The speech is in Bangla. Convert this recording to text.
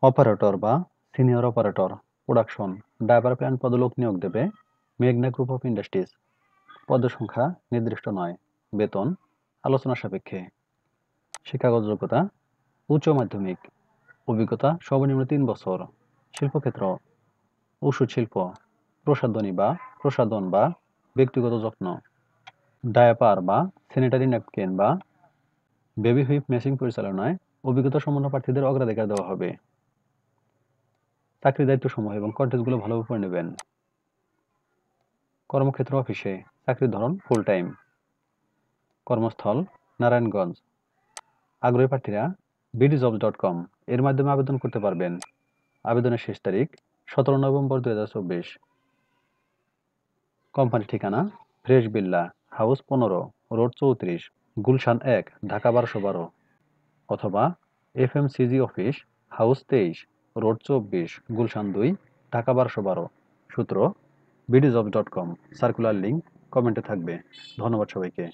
অপারেটর বা senior operator, production, driver plant পদলোক নিয়োগ দেবে মেঘনা গ্রুপ অফ ইন্ডাস্ট্রিজ। পদসংখ্যা নির্দিষ্ট নয়। বেতন আলোচনা সাপেক্ষে। শিক্ষাগত যোগ্যতা উচ্চ মাধ্যমিক। অভিজ্ঞতা সর্বনিম্ন ৩ বছর। শিল্পক্ষেত্র ওষুধ শিল্প, প্রসাধন বা ব্যক্তিগত যত্ন, ডায়াপার বা স্যানিটারি ন্যাপকিন বা বেবি হুইপ মেশিন পরিচালনায় অভিজ্ঞতা সম্পন্ন প্রার্থীদের অগ্রাধিকার দেওয়া হবে। চাকরির দায়িত্বসমূহ এবং কন্টেন্টগুলো ভালোভাবে পড়ে নেবেন। কর্মক্ষেত্র অফিসে, চাকরির ধরন ফুল টাইম। কর্মস্থল নারায়ণগঞ্জ। আগ্রহী প্রার্থীরা bdjobs.com এর মাধ্যমে আবেদন করতে পারবেন। আবেদনের শেষ তারিখ 17 নভেম্বর 2024। কোম্পানির ঠিকানা ফ্রেশ বিল্লা, হাউস 15, রোড 34, গুলশান 1, ঢাকা 1212, অথবা FMCG office, house 23, road 24, Gulshan 2, Dhaka 1212। সূত্র bdjobs.com। সার্কুলার লিংক কমেন্টে থাকবে। ধন্যবাদ সবাইকে।